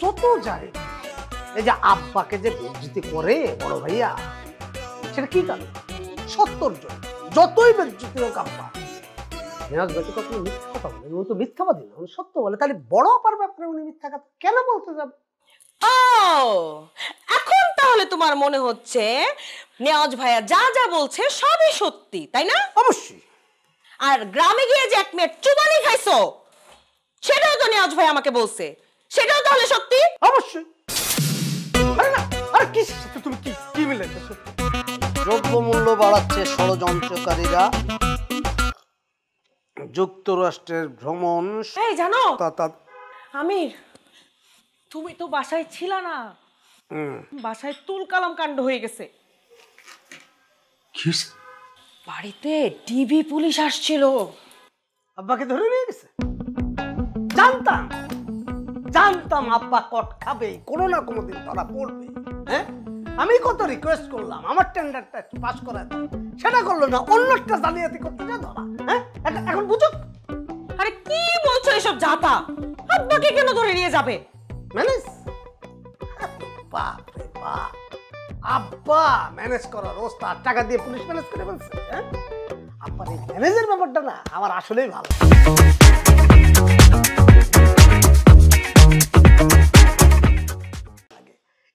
যত যাই এই যে আব্বাকে যে বেজ্জতি করে বড় ভাইয়া, সেটা কি কারণ? 70 জন যতই বেজ্জতি হোক আব্বা, নেওয়াজ ভাই তো কখনো মিথ্যা কথা বলে, ও তো মিথ্যাবাদী না, উনি সত্য বলে। তাহলে বড় আপার ব্যাপারে উনি মিথ্যা কথা কেন বলতে যাবে? ও, এখন তাহলে তোমার মনে হচ্ছে নেওয়াজ ভাইয়া যা যা বলছে সবই সত্যি, তাই না? অবশ্যই। আর গ্রামে গিয়ে যে 1 মিনিট চুবানি খাইছো, সেটাও তো নেওয়াজ ভাই আমাকে বলছে, সেটাও তাহলে সত্যি? অবশ্যই। আরে না, আরে কি তুমি কি কি মিলাইতেছো? দ্রব্যমূল্য বাড়াচ্ছে ষড়যন্ত্রকারীরা, যুক্তরাষ্ট্রের ভ্রমণ। এই জানো তা আমির, তুমি তো বাসায় ছিল না, বাসায় তুলকালাম কাণ্ড হয়ে গেছে। বাড়িতে ডিবি পুলিশ আসছিল। আব্বাকে ধরে নিয়ে গেছে? জানতাম জানতাম আব্বা কট খাবে, কোনো না কোনো দিন ধরা পড়বে। হ্যাঁ, আমি কত রিকোয়েস্ট করলাম আমার টেন্ডারটা পাস করা দাও, সেটা করলো না, অন্যটা জালিয়াতি করতে যা ধরা। হ্যাঁ, এখন বুঝো। আরে কি বলছো এসব জাতা? আব্বাকে কেন ধরে নিয়ে যাবে? ম্যানেজ, বাপ রে বাপ, আব্বা ম্যানেজ করার ওস্তাদ, টাকা দিয়ে পুলিশ ম্যানেজ করে বলছে। হ্যাঁ, আব্বার এই ম্যানেজের ব্যাপারটা না আমার আসলেই ভালো।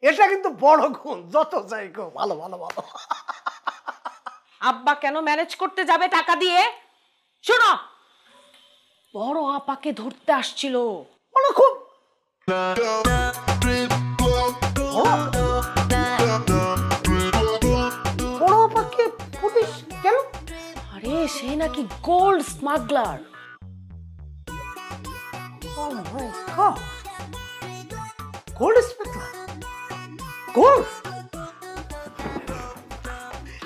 এটা কিন্তু বড় গুণ, যত যাই গো ভালো ভালো ভালো। আব্বা কেন ম্যানেজ করতে যাবে টাকা দিয়ে? শোনো, বড় আপাকে ধরতে আসছিল। খুব বড় আপাকে পুলিশ কেন? আরে সে নাকি gold smuggler. Gold smuggler? Gold?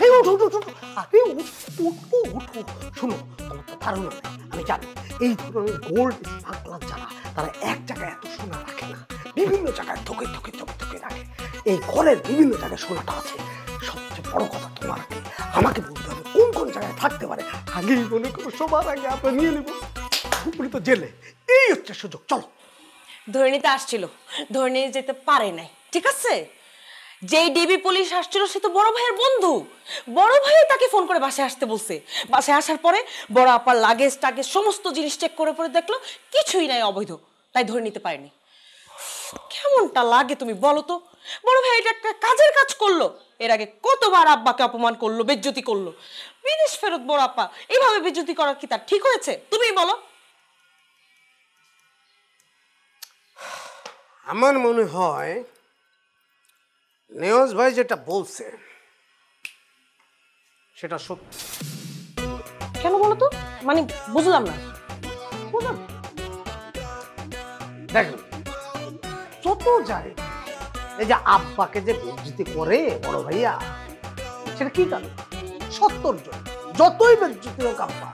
এই উঠো উঠো উঠো, আরে উঠো উঠো। শোনো, আমার তো ধারণা নেই, আমি জানি এই ধরনের গোল্ড স্মাগলার যারা, তারা এক জায়গায় এত সোনা রাখে না, বিভিন্ন জায়গায় থকে থকে থকে থকে রাখে। এই ঘরের বিভিন্ন জায়গায় সোনাটা আছে। সবচেয়ে বড় কথা তোমাকে আমাকে বলতে হবে কোন কোন জায়গায় থাকতে পারে। আগেই মনে করো সবার আগে আমরা নিয়ে নেবো, উনি তো জেলে। এই হচ্ছে সুযোগ, চলো। ধরে নিতে আসছিল, ধরে নিয়ে যেতে পারে নাই, ঠিক আছে? যেই ডিবি পুলিশ আসছিল সে তো বড় ভাইয়ের বন্ধু, বড় ভাই তাকে ফোন করে বাসায় আসতে বলছে। বাসায় আসার পরে বড় আপার লাগেজ টাগেজ সমস্ত জিনিস চেক করে পরে দেখলো কিছুই নাই অবৈধ, তাই ধরে নিতে পারেনি। কেমনটা লাগে তুমি বলো তো? বড় ভাই এটা একটা কাজের কাজ করলো, এর আগে কতবার আব্বাকে অপমান করলো, বেজ্জতি করলো। বিদেশ ফেরত বড় আপা এইভাবে বেজ্জতি করার কি তার ঠিক হয়েছে? তুমিই বলো। আমার মনে হয় নেওয়াজ ভাই যেটা বলছে সেটা সত্যি। কেন বলো তো, মানে বুঝলাম না। দেখুন, যত যাই এই যে আব্বাকে যে বেজ্জতি করে বড় ভাইয়া, সেটা কি কারণ? 70 জন যতই বেজ্জতি হোক আব্বা,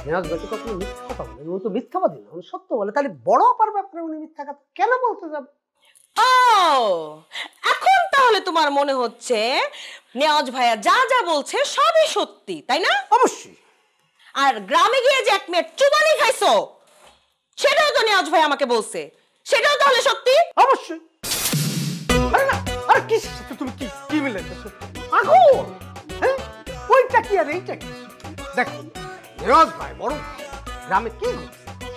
নেওয়াজ ভাই তো কখনো মিথ্যা কথা বলে, ও তো মিথ্যাবাদী না, উনি সত্য বলে। তাহলে বড় আপার ব্যাপারে উনি মিথ্যা কথা কেন বলতে যাবে? ও, এখন তাহলে তোমার মনে হচ্ছে নেওয়াজ ভাইয়া যা যা বলছে সবই সত্যি, তাই না? অবশ্যই। আর গ্রামে গিয়ে যে 1 মিনিট চুবানি খাইছো, সেটাও তো নেওয়াজ ভাই আমাকে বলছে, সেটাও তাহলে সত্যি? অবশ্যই। আরে না, আরে কি তুমি কি কি মিলাইতেছো? আগুন, হ্যাঁ, ওইটা কি আর এইটা কি? দেখো, নেওয়াজ ভাই বড় গ্রামে কি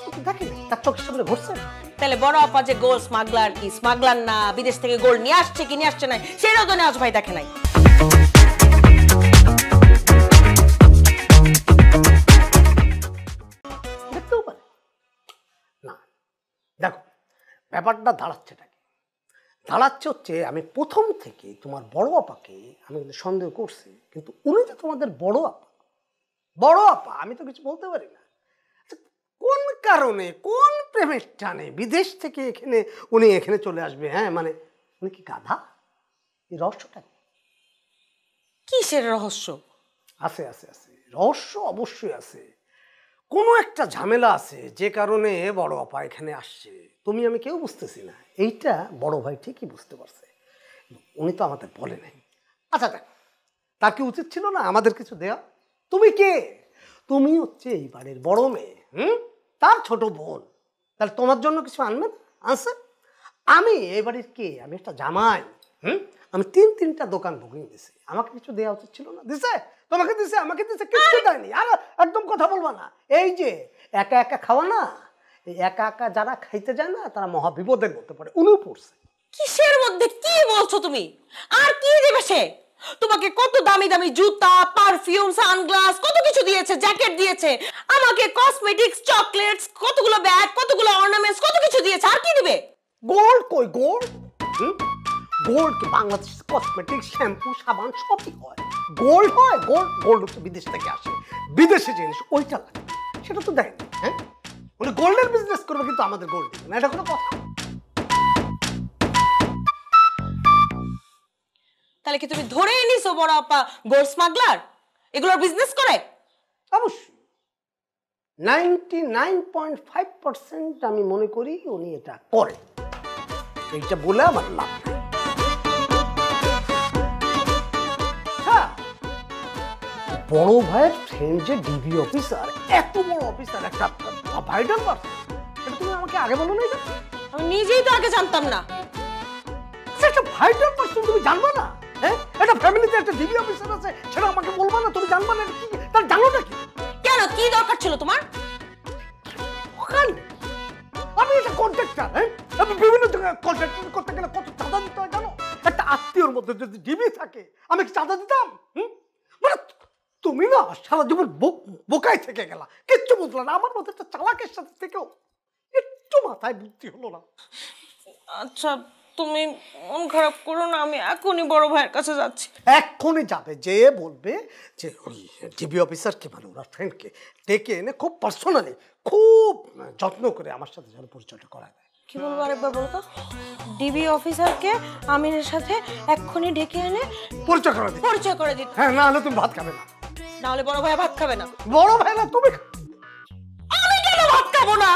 ঘটছে দেখেন, তার চোখের সামনে ঘটছে। তাহলে বড় আপা যে গোল্ড স্মাগলার কি স্মাগলার না, বিদেশ থেকে গোল্ড নিয়ে আসছে কি নিয়ে আসছে না, সেটাও তো নেওয়াজ ভাই দেখে নাই। দেখতেও পারে না। দেখো, ব্যাপারটা দাঁড়াচ্ছেটা কি? দাঁড়াচ্ছে হচ্ছে আমি প্রথম থেকে তোমার বড় আপাকে আমি কিন্তু সন্দেহ করছি, কিন্তু উনি তো তোমাদের বড় আপা। বড় আপা, আমি তো কিছু বলতে পারি না। কোন কারণে, কোন প্রেমের টানে বিদেশ থেকে এখানে উনি এখানে চলে আসবে? হ্যাঁ, মানে উনি কি গাধা? এই রহস্যটা কিসের রহস্য? আছে আছে আছে, রহস্য অবশ্যই আছে। কোনো একটা ঝামেলা আছে যে কারণে বড় আপা এখানে আসছে, তুমি আমি কেউ বুঝতেছি না। এইটা বড় ভাই ঠিকই বুঝতে পারছে, উনি তো আমাদের বলে নাই। আচ্ছা দেখ, তার কি উচিত ছিল না আমাদের কিছু দেয়া? তুমি কে? তুমি হচ্ছে এই বাড়ির বড় মেয়ে, তার ছোট বোন, তাহলে তোমার জন্য কিছু আনবেন? আনছে? আমি এই বাড়ির কে? আমি একটা জামাই। আমি তিনটা দোকান বুকিং দিছি, আমাকে কিছু দেওয়া উচিত ছিল না? দিছে? তোমাকে দিছে? আমাকে দিছে? কিছু দেয়নি। আর একদম কথা বলবা না। এই যে একা একা খাওয়া না, এই একা একা যারা খাইতে যায় না তারা মহা বিপদের মধ্যে পড়ে। উনিও পড়ছে। কিসের মধ্যে কি বলছো তুমি? আর কি দেবে সে? তোমাকে কত দামি দামি জুতা, পারফিউম, সানগ্লাস, কত কিছু দিয়েছে, জ্যাকেট দিয়েছে, আমাকে কসমেটিক্স, চকলেটস, কতগুলো ব্যাগ, কতগুলো অর্নামেন্টস, কত কিছু দিয়েছে। আর কি দিবে? গোল্ড কই? গোল্ড গোল্ড কি বাংলাদেশ কসমেটিক্স, শ্যাম্পু, সাবান সবই হয়। গোল্ড হয়? গোল্ড গোল্ড তো বিদেশ থেকে আসে, বিদেশি জিনিস, ওইটা লাগে। সেটা তো দেয়নি। হ্যাঁ, উনি গোল্ডের বিজনেস করবে কিন্তু আমাদের গোল্ড দিবে না, এটা কোনো কথা? তাহলে কি তুমি ধরে নিছো বড় আপা গোল্ড স্মাগলার? এগুলোর বিজনেস করে? অবশ্যই 99.5% আমি মনে করি উনি এটা করে। এইটা বলে আমার লাভ নাই। হ্যাঁ, বড় ভাইয়ের ফ্রেন্ড যে ডিবি অফিসার, এত বড় অফিসার, একটা ভাইটাল পারসন, এটা তুমি আমাকে আগে বলো না? এটা আমি নিজেই তো আগে জানতাম না। একটা ভাইটাল পারসন তুমি জানবা না? হ্যাঁ, একটা ফ্যামিলিতে একটা ডিবি অফিসার আছে, সেটা আমাকে বলবা না? তুমি জানবা না এটা কি? তার জানোটা কি? কেন, কি দরকার ছিল তোমার? আমি একটা কন্ট্রাক্টর। হ্যাঁ, আমি বিভিন্ন কন্ট্রাক্টর করতে গেলে কত চাঁদা দিতে হয় জানো? একটা আত্মীয়র মধ্যে যদি ডিবি থাকে, আমি কি চাঁদা দিতাম? মানে তুমি না সারা জীবন বোকায় থেকে গেলা, কিচ্ছু বুঝলো না। আমার মধ্যে একটা চালাকের সাথে থেকেও একটু মাথায় বুদ্ধি হলো না। আচ্ছা, তুমি মন খারাপ করো না, আমি এখনই বড় ভাইয়ের কাছে যাচ্ছি। এক্ষুনি যাবে, যে বলবে যে ওই ডিবি অফিসারকে, মানে ওনার ফ্রেন্ডকে ডেকে এনে খুব পার্সোনালি, খুব যত্ন করে আমার সাথে যেন পরিচয়টা করায় দেয়। কি বলবো আরেকবার বলো তো? ডিবি অফিসারকে আমিনের সাথে এক্ষুনি ডেকে এনে পরিচয় করা দিই। পরিচয় করে দিতে। হ্যাঁ, না হলে তুমি ভাত খাবে না। না হলে বড় ভাই ভাত খাবে না। বড় ভাই না তুমি। আমি কেন ভাত খাবো না?